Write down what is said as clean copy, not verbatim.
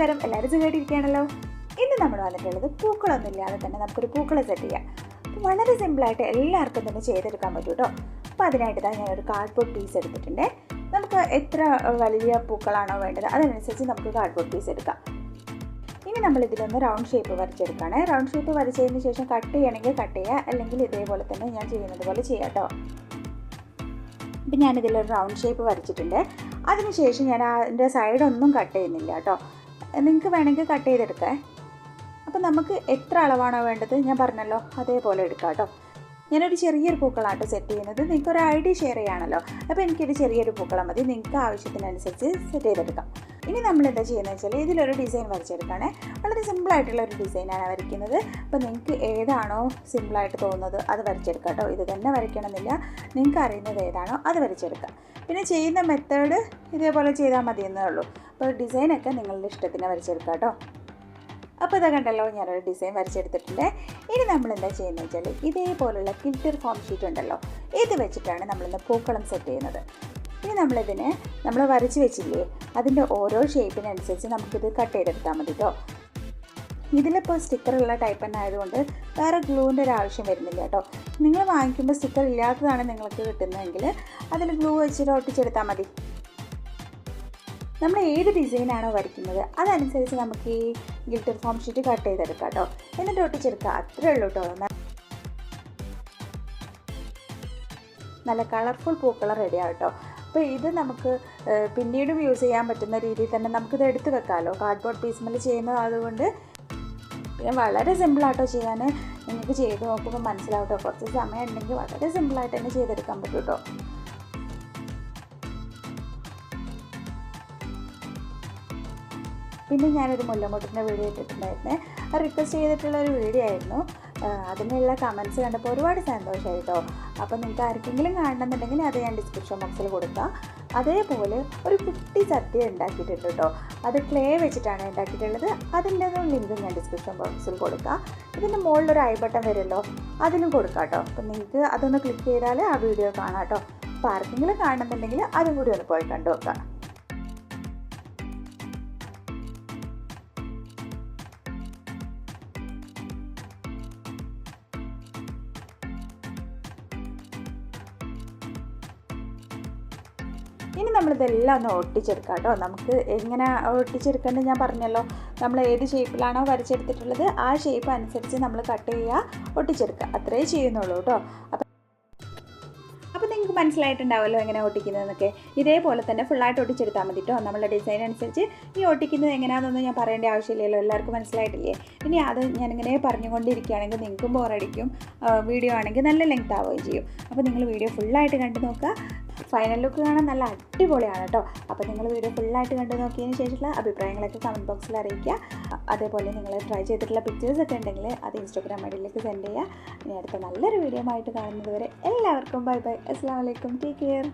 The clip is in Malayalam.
നമസ്കാരം, എല്ലാവരും സുഖമായിട്ടിരിക്കുകയാണല്ലോ. ഇന്ന് നമ്മൾ വന്നിട്ടുള്ളത് പൂക്കളൊന്നുമില്ലാതെ തന്നെ നമുക്കൊരു പൂക്കളം സെറ്റ് ചെയ്യാം. അപ്പോൾ വളരെ സിമ്പിളായിട്ട് എല്ലാവർക്കും തന്നെ ചെയ്തെടുക്കാൻ പറ്റും കേട്ടോ. അപ്പോൾ അതിനായിട്ട് ഞാനൊരു കാർഡ്ബോർഡ് പീസ് എടുത്തിട്ടുണ്ട്. നമുക്ക് എത്ര വലിയ പൂക്കളാണോ വേണ്ടത് അതിനനുസരിച്ച് നമുക്ക് കാർഡ്ബോർഡ് പീസ് എടുക്കാം. ഇനി നമ്മളിതിലൊന്ന് റൗണ്ട് ഷേപ്പ് വരച്ചെടുക്കുകയാണ്. റൗണ്ട് ഷേപ്പ് വരച്ചതിന് ശേഷം കട്ട് ചെയ്യണമെങ്കിൽ കട്ട് ചെയ്യുക, അല്ലെങ്കിൽ ഇതേപോലെ തന്നെ ഞാൻ ചെയ്യുന്നത് പോലെ ചെയ്യാം കേട്ടോ. ഇപ്പം ഞാനിതിലൊരു റൗണ്ട് ഷേപ്പ് വരച്ചിട്ടുണ്ട്. അതിനുശേഷം ഞാൻ അതിൻ്റെ സൈഡൊന്നും കട്ട് ചെയ്യുന്നില്ല കേട്ടോ. നിങ്ങൾക്ക് വേണമെങ്കിൽ കട്ട് ചെയ്തെടുക്കാം. അപ്പോൾ നമുക്ക് എത്ര അളവാണോ വേണ്ടത് ഞാൻ പറഞ്ഞല്ലോ അതേപോലെ എടുക്കാം കേട്ടോ. ഞാനൊരു ചെറിയൊരു പൂക്കളാട്ടോ സെറ്റ് ചെയ്യുന്നത്. നിങ്ങൾക്കൊരു ഐഡിയ ഷെയർ ചെയ്യാണല്ലോ. അപ്പോൾ എനിക്കൊരു ചെറിയൊരു പൂക്കളം മതി, നിങ്ങൾക്ക് ആവശ്യത്തിനനുസരിച്ച് സെറ്റ് ചെയ്തെടുക്കാം. ഇനി നമ്മൾ എന്താ ചെയ്യുന്നത് വെച്ചാൽ ഇതിലൊരു ഡിസൈൻ വരച്ചെടുക്കുകയാണ്. വളരെ സിമ്പിളായിട്ടുള്ളൊരു ഡിസൈനാണ് വരയ്ക്കുന്നത്. അപ്പോൾ നിങ്ങൾക്ക് ഏതാണോ സിമ്പിളായിട്ട് തോന്നുന്നത് അത് വരച്ചെടുക്കാം കേട്ടോ. ഇത് തന്നെ വരയ്ക്കണമെന്നില്ല, നിങ്ങൾക്ക് അറിയുന്നത് ഏതാണോ അത് വരച്ചെടുക്കാം. പിന്നെ ചെയ്യുന്ന മെത്തേഡ് ഇതേപോലെ ചെയ്താൽ മതിയെന്നേ ഉള്ളൂ. അപ്പോൾ ഡിസൈനൊക്കെ നിങ്ങളുടെ ഇഷ്ടത്തിന് വരച്ചെടുക്കാം കേട്ടോ. അപ്പോൾ ഇതാ കണ്ടല്ലോ, ഞാനൊരു ഡിസൈൻ വരച്ചെടുത്തിട്ടുണ്ട്. ഇനി നമ്മൾ എന്താ ചെയ്യുന്നത് വെച്ചാൽ ഇതേപോലുള്ള കിൽറ്റർ ഫോം ഷീറ്റ് ഉണ്ടല്ലോ, ഇത് വെച്ചിട്ടാണ് നമ്മളിന്ന് പൂക്കളം സെറ്റ് ചെയ്യുന്നത്. ഇനി നമ്മൾ വരച്ച് വെച്ചില്ലേ, അതിൻ്റെ ഓരോ ഷേപ്പിനനുസരിച്ച് നമുക്കിത് കട്ട് ചെയ്തെടുത്താൽ മതി കേട്ടോ. ഇതിലിപ്പോൾ സ്റ്റിക്കറുള്ള ടൈപ്പ് തന്നെ ആയതുകൊണ്ട് വേറെ ഗ്ലൂവിൻ്റെ ഒരു ആവശ്യം വരുന്നില്ല കേട്ടോ. നിങ്ങൾ വാങ്ങിക്കുമ്പോൾ സ്റ്റിക്കർ ഇല്ലാത്തതാണ് നിങ്ങൾക്ക് കിട്ടുന്നതെങ്കിൽ അതിൽ ഗ്ലൂ വെച്ചിട്ട് ഒട്ടിച്ചെടുത്താൽ മതി. നമ്മൾ ഏത് ഡിസൈനാണോ വരയ്ക്കുന്നത് അതനുസരിച്ച് നമുക്ക് ഈ ഗിൽറ്റർ ഫോം ഷീറ്റ് കട്ട് ചെയ്തെടുക്കാം കേട്ടോ. എന്നിട്ട് ഒട്ടിച്ചെടുക്കുക, അത്രേ ഉള്ളൂ കേട്ടോ. നല്ല കളർഫുൾ പൂക്കളം റെഡിയാവും കേട്ടോ. അപ്പോൾ ഇത് നമുക്ക് പിന്നീടും യൂസ് ചെയ്യാൻ പറ്റുന്ന രീതിയിൽ തന്നെ നമുക്കിത് എടുത്ത് വെക്കാമല്ലോ. കാർഡ്ബോർഡ് പീസ് മേൽ ചെയ്യുന്നത് അതുകൊണ്ട് പിന്നെ വളരെ സിമ്പിളാട്ടോ ചെയ്യാൻ. നിങ്ങൾക്ക് ചെയ്ത് നോക്കുമ്പോൾ മനസ്സിലാവും കേട്ടോ. കുറച്ച് സമയം ഉണ്ടെങ്കിൽ വളരെ സിമ്പിളായിട്ട് തന്നെ ചെയ്തെടുക്കാൻ പറ്റും കേട്ടോ. പിന്നെ ഞാനൊരു മുല്ലമുട്ടിൻ്റെ വീഡിയോ ഇട്ടിട്ടുണ്ടായിരുന്നേ. അത് റിക്വസ്റ്റ് ചെയ്തിട്ടുള്ളൊരു വീഡിയോ ആയിരുന്നു. അതിനുള്ള കമൻറ്റ്സ് കണ്ടപ്പോൾ ഒരുപാട് സന്തോഷമായി കേട്ടോ. അപ്പോൾ നിങ്ങൾക്ക് ആർക്കെങ്കിലും കാണണമെന്നുണ്ടെങ്കിൽ അത് ഞാൻ ഡിസ്ക്രിപ്ഷൻ ബോക്സിൽ കൊടുക്കാം. അതേപോലെ ഒരു കുട്ടി സദ്യ ഉണ്ടാക്കിയിട്ടുണ്ട് കേട്ടോ. അത് ക്ലേ വെച്ചിട്ടാണ് ഉണ്ടാക്കിയിട്ടുള്ളത്. അതിൻ്റെ ലിങ്ക് ഞാൻ ഡിസ്ക്രിപ്ഷൻ ബോക്സിൽ കൊടുക്കാം. ഇതിൻ്റെ മുകളിലൊരു ഐ ബട്ടൺ വരുമല്ലോ, അതിലും കൊടുക്കാം കേട്ടോ. അപ്പോൾ നിങ്ങൾക്ക് അതൊന്ന് ക്ലിക്ക് ചെയ്താൽ ആ വീഡിയോ കാണാം കേട്ടോ. അപ്പോൾ ആർക്കെങ്കിലും കാണണമെന്നുണ്ടെങ്കിൽ അതും കൂടി ഒന്ന് പോയി കണ്ടു നോക്കാം. ഇനി നമ്മളിതെല്ലാം ഒന്ന് ഒട്ടിച്ചെടുക്കാം കേട്ടോ. നമുക്ക് എങ്ങനെ ഒട്ടിച്ചെടുക്കേണ്ടത് ഞാൻ പറഞ്ഞല്ലോ. നമ്മൾ ഏത് ഷേപ്പിലാണോ വരച്ചെടുത്തിട്ടുള്ളത് ആ ഷേപ്പ് അനുസരിച്ച് നമ്മൾ കട്ട് ചെയ്യുക, ഒട്ടിച്ചെടുക്കുക, അത്രേ ചെയ്യുന്നുള്ളൂ കേട്ടോ. അപ്പോൾ നിങ്ങൾക്ക് മനസ്സിലായിട്ടുണ്ടാവുമല്ലോ എങ്ങനെ ഒട്ടിക്കുന്നതെന്നൊക്കെ. ഇതേപോലെ തന്നെ ഫുള്ളായിട്ട് ഒട്ടിച്ചെടുത്താൽ മതി കേട്ടോ. നമ്മളുടെ ഡിസൈൻ അനുസരിച്ച് ഈ ഒട്ടിക്കുന്നത് എങ്ങനെയാണെന്നൊന്നും ഞാൻ പറയേണ്ട ആവശ്യമില്ലല്ലോ, എല്ലാവർക്കും മനസ്സിലായിട്ടില്ലേ. ഇനി അത് ഞാനിങ്ങനെ പറഞ്ഞുകൊണ്ടിരിക്കുകയാണെങ്കിൽ നിങ്ങൾക്കും ബോറടിക്കും, വീഡിയോ ആണെങ്കിൽ നല്ല ലെങ്ത് ആവുകയും ചെയ്യും. അപ്പോൾ നിങ്ങൾ വീഡിയോ ഫുള്ളായിട്ട് കണ്ടു നോക്കുക. ഫൈനൽ ലുക്ക് കാണാൻ നല്ല അടിപൊളിയാണ് കേട്ടോ. അപ്പോൾ നിങ്ങൾ വീഡിയോ ഫുള്ളായിട്ട് കണ്ടു നോക്കിയതിന് ശേഷമുള്ള അഭിപ്രായങ്ങളൊക്കെ കമൻറ്റ് ബോക്സിൽ അറിയിക്കുക. അതേപോലെ നിങ്ങൾ ട്രൈ ചെയ്തിട്ടുള്ള പിക്ചേഴ്സൊക്കെ ഉണ്ടെങ്കിൽ അത് ഇൻസ്റ്റാഗ്രാം ഐഡിയിലേക്ക് സെൻഡ് ചെയ്യുക. ഇനി അടുത്ത നല്ലൊരു വീഡിയോ ആയിട്ട് കാണുന്നത് വരെ എല്ലാവർക്കും ബൈ ബൈ. അസ്സലാമു അലൈക്കും. Take care.